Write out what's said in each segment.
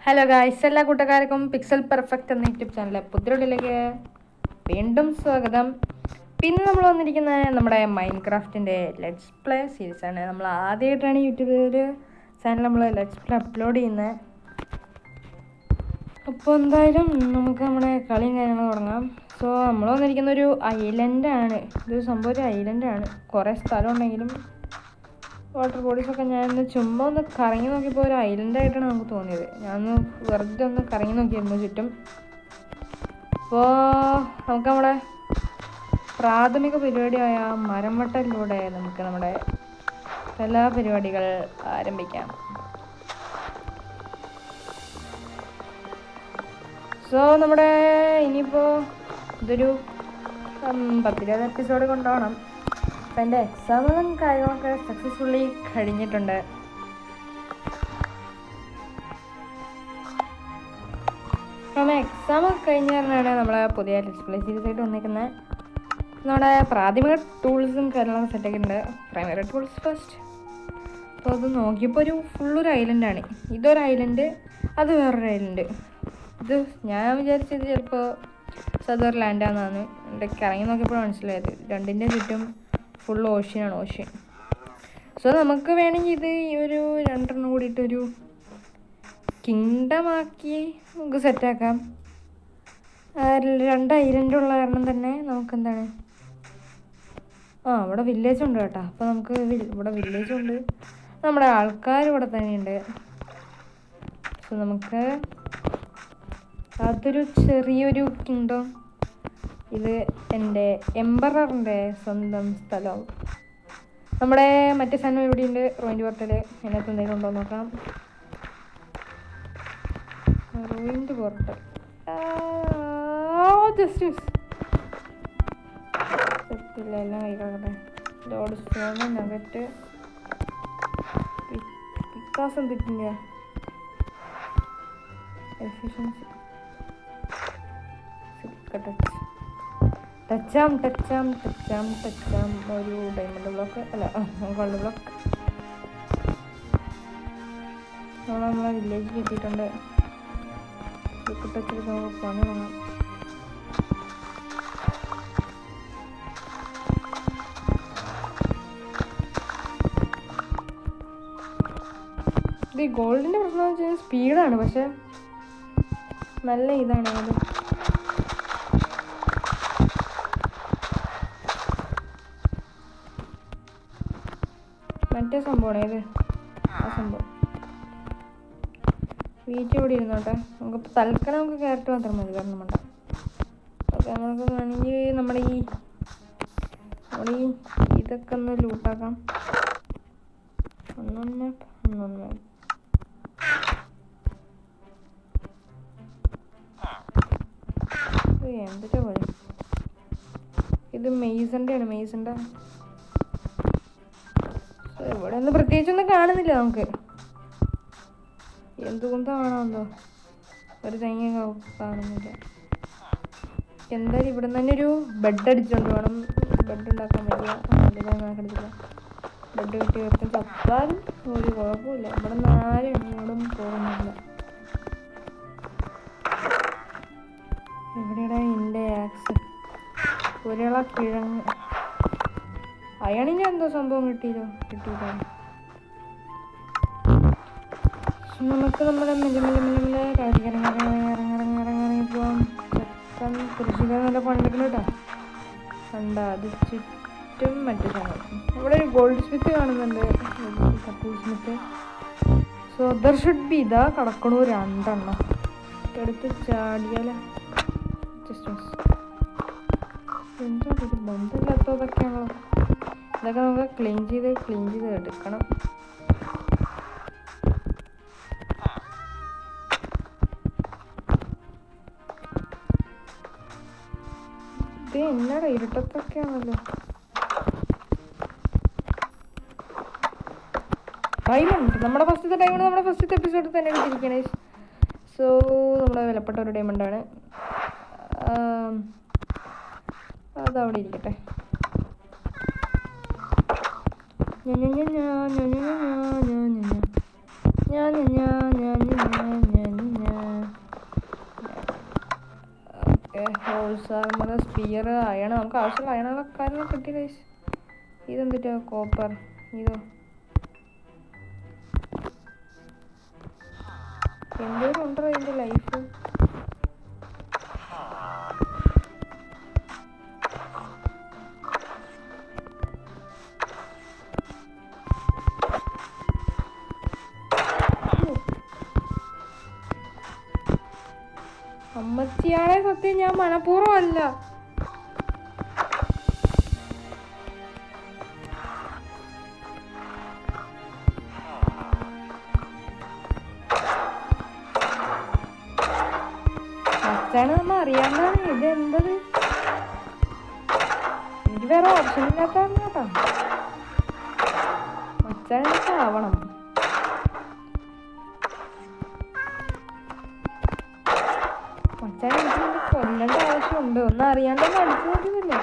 Hello guys, എല്ലാ കൂട്ടുകാർക്കും pixel perfect എന്ന യൂട്യൂബ് ചാനലിലെ പുതിയൊരിലേക്ക് വീണ്ടും സ്വാഗതം. പിന്നെ നമ്മൾ വന്നിരിക്കുന്നത് നമ്മുടെ മൈൻക്രാഫ്റ്റിൻ്റെ ലെറ്റ്സ് പ്ലേ സീരീസാണ്. നമ്മൾ ആദ്യമായിട്ടാണ് യൂട്യൂബിൽ ചാനൽ നമ്മൾ ലെറ്റ്സ് പ്ലേ അപ്ലോഡ് ചെയ്യുന്നത്. അപ്പോൾ എന്തായാലും നമുക്ക് നമ്മുടെ കളിയും കാര്യങ്ങളും തുടങ്ങാം. സോ നമ്മൾ വന്നിരിക്കുന്ന ഒരു ഐലൻഡാണ്. ഇതൊരു സംഭവം ഒരു ഐലൻഡാണ്. കുറേ സ്ഥലം ഉണ്ടെങ്കിലും വാട്ടർ ബോഡീസൊക്കെ ഞാനൊന്ന് ചുമ്മാ ഒന്ന് കറങ്ങി നോക്കിയപ്പോൾ ഒരു ഐലൻഡായിട്ടാണ് നമുക്ക് തോന്നിയത്. ഞാനൊന്ന് വെറുതെ ഒന്ന് കറങ്ങി നോക്കിയിരുന്നു ചുറ്റും. അപ്പോൾ നമുക്ക് നമ്മുടെ പ്രാഥമിക പരിപാടിയായ മരം വെട്ടലിലൂടെ നമുക്ക് നമ്മുടെ എല്ലാ പരിപാടികൾ ആരംഭിക്കാം. സോ നമ്മുടെ ഇനിയിപ്പോൾ ഇതൊരു 10-20 എപ്പിസോഡ് കൊണ്ടുപോകണം. അപ്പം എൻ്റെ എക്സാമുകളും കാര്യങ്ങളൊക്കെ സക്സസ്ഫുള്ളി കഴിഞ്ഞിട്ടുണ്ട്. അപ്പം എക്സാം കഴിഞ്ഞ കാരണമാണ് നമ്മളെ പുതിയ ഡിസ്പ്ലേ സീരീസായിട്ട് വന്നിരിക്കുന്നത്. നമ്മുടെ പ്രാഥമിക ടൂൾസും കാര്യങ്ങളൊക്കെ സെറ്റാക്കിയിട്ടുണ്ട്. Primary tools first. അപ്പോൾ അത് നോക്കിയപ്പോൾ ഒരു ഫുള്ളൊരു ഐലൻഡാണ്. ഇതൊരു ഐലൻഡ്, അത് വേറൊരു ഐലൻഡ്. ഇത് ഞാൻ വിചാരിച്ചത് ചിലപ്പോൾ സദർ ലാൻഡാണെന്നാണ്. എൻ്റെ കറങ്ങി നോക്കിയപ്പോൾ മനസ്സിലായത് രണ്ടിൻ്റെ ചുറ്റും ഫുൾ ഓഷ്യനാണ്, ഓഷ്യൻ. സോ നമുക്ക് വേണമെങ്കിൽ ഇത് ഈ ഒരു 2 കൂടിയിട്ടൊരു കിങ്ഡമാക്കി നമുക്ക് സെറ്റാക്കാം. 2 ഐലൻഡുള്ള കാരണം തന്നെ നമുക്കെന്താണ്, ഇവിടെ വില്ലേജ് ഉണ്ട് കേട്ടോ. അപ്പോൾ നമുക്ക് ഇവിടെ വില്ലേജുണ്ട്, നമ്മുടെ ആൾക്കാർ ഇവിടെ തന്നെയുണ്ട്. സോ നമുക്ക് അതൊരു ചെറിയൊരു കിങ്ഡം. ഇത് എൻ്റെ എംബററിൻ്റെ സ്വന്തം സ്ഥലം. നമ്മുടെ മറ്റേ സാധനം എവിടെയുണ്ട്, റോയിൻ്റ് പോർട്ടൽ. അതിനകത്ത് എന്തെങ്കിലും ഉണ്ടോ നോക്കാം. റോയിൻ്റ് പോർട്ടൽ ജസ്റ്റ് സെറ്റില്ല, എല്ലാം കൈ കിടക്കട്ടെ. ലോഡ് സ്റ്റോൺ, നഗറ്റ്, വികാസം കിട്ടില്ല, എഫിഷ്യൻസി, ടച്ചാം ഒരു ഡയമണ്ട് ബ്ലോക്ക്, അല്ല ഗോൾഡ് ബ്ലോക്ക്. നമ്മളെ വില്ലേജിൽ എത്തിയിട്ടുണ്ട്. ടച്ച് നമുക്ക് പണി വാങ്ങാം. ഇത് ഗോൾഡിൻ്റെ പ്രശ്നം എന്ന് വെച്ചാൽ സ്പീഡാണ്, പക്ഷെ നല്ല ഇതാണ് അത്. മറ്റേ സംഭവമാണ് ഏത്, ആ സംഭവം വീട്ടിൽ ഇവിടെ ഇരുന്നോട്ടെ. നമുക്ക് തൽക്കാലം നമുക്ക് ക്യാരറ്റ് മാത്രം മതി, കാരണം വേണ്ട. ഓക്കെ, നമുക്ക് വേണമെങ്കിൽ നമ്മുടെ ഈ ഇതൊക്കെ ഒന്ന് ലൂട്ടാക്കാം. എന്തിട്ടാ പോലെ ഇത് മെയ്സൻ്റെ ആണ്, മെയ്സൻ്റെ. ഇവിടെ ഒന്നും പ്രത്യേകിച്ചൊന്നും കാണുന്നില്ല നമുക്ക്. എന്തുകൊണ്ടാണോ എന്തോ ഒരു തേങ്ങ കാണുന്നില്ല. എന്തായാലും ഇവിടെ നിന്ന് തന്നെ ഒരു ബെഡ് അടിച്ചുകൊണ്ട് വേണം. ബെഡ് ഉണ്ടാക്കാൻ പറ്റില്ല, എടുത്തില്ല. ബെഡ് കിട്ടി വെറുതെ ചത്താൽ ഒരു കുഴപ്പമില്ല. ഇവിടെ നിന്ന് ആരും എങ്ങോട്ടും പോകുന്നില്ല. എവിടെയാണ് എൻ്റെ ആക്സ്? ഒരാള കിഴങ്ങ് അയണിന് എന്തോ സംഭവം കിട്ടിയില്ല. നമുക്ക് നമ്മുടെ മെല്ലെ ഇറങ്ങി പോവാം. കൃഷിക്കാർ നല്ല പണിയെടുക്കണം കേട്ടോ. കണ്ട അത് ചുറ്റും മറ്റു സാധനം. ഇവിടെ ഒരു ഗോൾഡ് സ്മിത്ത് കാണുന്നുണ്ട്, couple Smith. So there should be. ഇതാ കിടക്കണു 2 എണ്ണം. എടുത്ത് ചാടിയാലോ. എന്താ ഇത് ബന്ധമില്ലാത്തതൊക്കെയാണല്ലോ. ഇതൊക്കെ നമുക്ക് ക്ലീൻ ചെയ്ത് എടുക്കണം. ഇത് എന്നാടാ ഇരുട്ടത്തൊക്കെയാണല്ലോ. ഡയമണ്ട് നമ്മുടെ ഫസ്റ്റത്തെ ഡയമണ്ട് നമ്മുടെ ഫസ്റ്റത്തെ എപ്പിസോഡിൽ തന്നെ എടുത്തിരിക്കണേ. സോ നമ്മുടെ വിലപ്പെട്ട ഒരു ഡയമണ്ടാണ്. അതവിടെ ഇരിക്കട്ടെ. ഞാൻ സാർമർ സ്പിയർ അയൺ നമുക്ക് ആവശ്യമുള്ള അയണുള്ള കാര്യങ്ങളൊക്കെ കിട്ടി ഗൈസ്. ഇതെന്തിട്ടോ കോപ്പർ ഇതോ എന്തോരം ഉണ്ടോ ഇതിൻ്റെ ലൈഫ്. അമ്മച്ചിയാളെ സത്യം ഞാൻ മനഃപൂർവ്വമല്ല. അച്ഛാണ് നമ്മ അറിയാവുന്നതാണ്. ഇത് എന്തത് എനിക്ക് വേറെ ഓപ്ഷൻ ഇല്ലാത്തതാണ് കേട്ടോ. അച്ഛനൊക്കെ ആവണം. അച്ഛനെ എനിക്ക് കൊല്ലേണ്ട ആവശ്യമുണ്ട്. ഒന്നും അറിയാണ്ടൊന്നും അടിച്ചു നോക്കുന്നില്ല.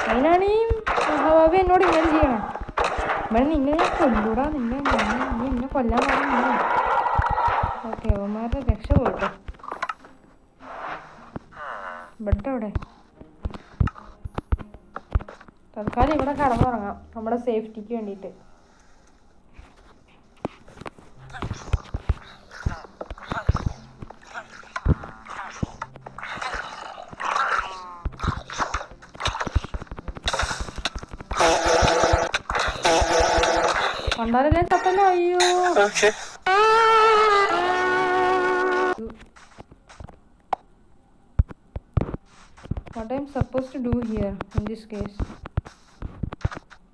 അതിനാണ് ഈ മഹാഭാവി എന്നോട് ഇങ്ങനെ ചെയ്യണം. ഇവിടെ നിന്നെ ഞാൻ കൊല്ലൂടാ. നീ എന്നെ കൊല്ലാൻ പാടില്ല. ഓക്കെ അവന്മാരുടെ രക്ഷ പോട്ടെ. ബെഡ് അവിടെ തൽക്കാലം ഇവിടെ കടന്നുറങ്ങാം നമ്മുടെ സേഫ്റ്റിക്ക് വേണ്ടിയിട്ട്. കണ്ടാലല്ലേ തപ്പല്ലോ. അയ്യോ what I'm supposed to do here in this case?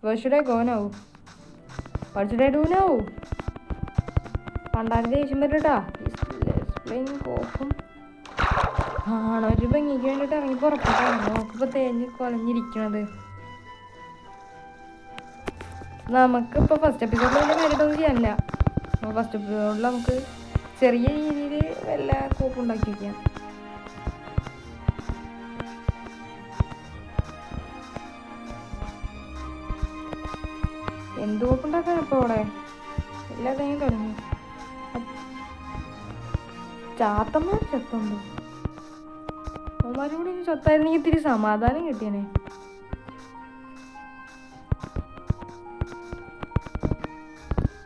Where should I go now? What should I do now? പണ്ടാരുടെ ദേഷ്യം വരട്ടാ. കോപ്പും ആണോ ഒരു ഭംഗിക്ക് വേണ്ടിയിട്ട് ഇറങ്ങി പുറപ്പെട്ടാണ്. നോക്കിപ്പോ തേഞ്ഞ് കൊലഞ്ഞിരിക്കണത്. നമുക്കിപ്പോ ഫസ്റ്റ് എപ്പിസോഡിൽ വലിയ കാര്യമായിട്ടൊന്നും ചെയ്യാനില്ല. ഫസ്റ്റ് എപ്പിസോഡിൽ നമുക്ക് ചെറിയ രീതിയിൽ വല്ല കോപ്പുണ്ടാക്കി വയ്ക്കാം. എന്ത് കോപ്പുണ്ടാക്കാൻ ഇപ്പോൾ അവിടെ എല്ലാതെങ്കിലും തുടങ്ങി. ചാത്തന്മാർ ചത്തുണ്ടോ? അവന്മാരും കൂടി ചത്തായിരുന്നെങ്കിൽ ഇത്തിരി സമാധാനം കിട്ടിയനെ.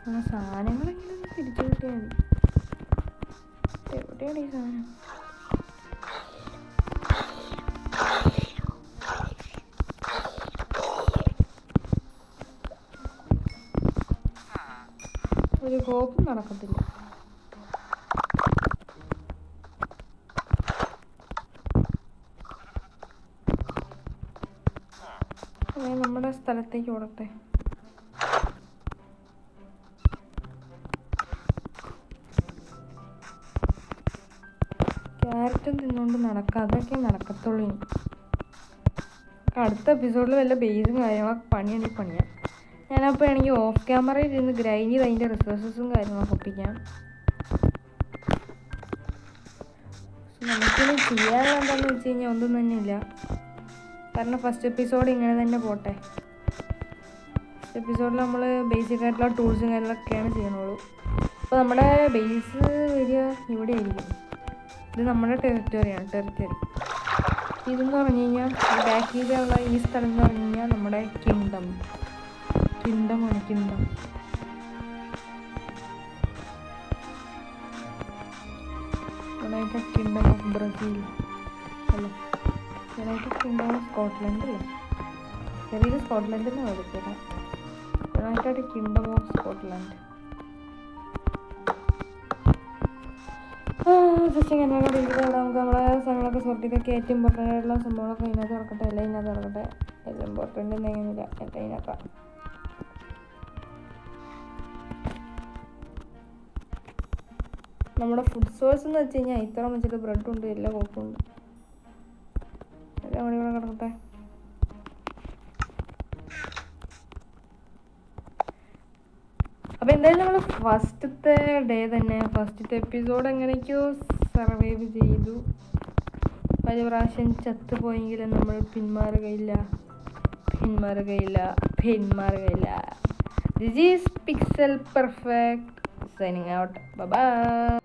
ആ സാധനങ്ങളെങ്ങനെ തിരിച്ചു കിട്ടിയാൽ മതി. എവിടെയാണ് ഈ സാധനം? ഒരു കോപ്പും നടക്കത്തില്ല. നമ്മുടെ സ്ഥലത്തേക്ക് ഓടട്ടെ. ക്യാരറ്റും തിന്നുകൊണ്ട് നടക്കാം. അതൊക്കെ നടക്കത്തുള്ളൂ. ഇനി അടുത്ത എപ്പിസോഡിൽ വല്ല ബേസും കാര്യങ്ങളൊക്കെ പണിയാണെങ്കിൽ പണിയാം. ഞാനപ്പോൾ ആണെങ്കിൽ ഓഫ് ക്യാമറയിൽ ഇരുന്ന് ഗ്രൈൻഡ് ചെയ്ത് അതിൻ്റെ റിസോഴ്സസും കാര്യങ്ങളൊക്കെ ഒപ്പിക്കാം. നമുക്കിനി ചെയ്യാനെന്താണെന്ന് വെച്ച് കഴിഞ്ഞാൽ ഒന്നും തന്നെ ഇല്ല. കാരണം ഫസ്റ്റ് എപ്പിസോഡ് ഇങ്ങനെ തന്നെ പോട്ടെ. ഫസ്റ്റ് എപ്പിസോഡിൽ നമ്മൾ ബേസിക് ആയിട്ടുള്ള ടൂൾസും കാര്യങ്ങളൊക്കെയാണ് ചെയ്യണുള്ളൂ. അപ്പോൾ നമ്മുടെ ബേസ് വരിക ഇവിടെ ആയിരിക്കും. ഇത് നമ്മുടെ ടെറിറ്ററിയാണ്. ഇതെന്ന് പറഞ്ഞു കഴിഞ്ഞാൽ ബാക്കിലുള്ള ഈ സ്ഥലം എന്ന് പറഞ്ഞു കഴിഞ്ഞാൽ നമ്മുടെ കിങ്ഡമാണ്. Kingdom united kingdom of Brazil അല്ല, യുണൈറ്റഡ് കിങ്ഡം ഓഫ് സ്കോട്ട്ലൻഡ് അല്ലേ? ചെറിയത് സ്കോട്ട്ലൻഡിന് കൊടുക്കുക. United kingdom of Scotland. Just ഇങ്ങനെ ഇരിക്കുന്നത്. നമുക്ക് നമ്മളെ സാധനങ്ങളൊക്കെ സോർട്ട് ചെയ്തൊക്കെ ഏറ്റവും ഇമ്പോർട്ടൻ്റ് ആയിട്ടുള്ള സംഭവങ്ങളൊക്കെ ഇതിനകത്ത് നടക്കട്ടെ. എല്ലാം ഇതിനകത്ത് നടക്കട്ടെ. എല്ലാം ഇമ്പോർട്ടൻ്റ് എന്തെങ്കിലുമില്ല. എല്ലാം ഇതിനകത്താണ്. നമ്മുടെ ഫുഡ് സോഴ്സ് എന്ന് വെച്ച് കഴിഞ്ഞാൽ ഇത്ര വെച്ചിട്ട് ബ്രെഡുണ്ട്, എല്ലാ കോപ്പുണ്ട്. എല്ലാം കൂടി കിടക്കട്ടെ. അപ്പോൾ എന്തായാലും നമ്മൾ ഫസ്റ്റത്തെ ഡേ തന്നെ ഫസ്റ്റത്തെ എപ്പിസോഡ് എങ്ങനെയൊക്കെയോ സർവൈവ് ചെയ്തു. ഒരു പ്രാവശ്യം ചത്തുപോയെങ്കിലും നമ്മൾ പിന്മാറുകയില്ല. This is Pixel Perfect signing out. Bye bye.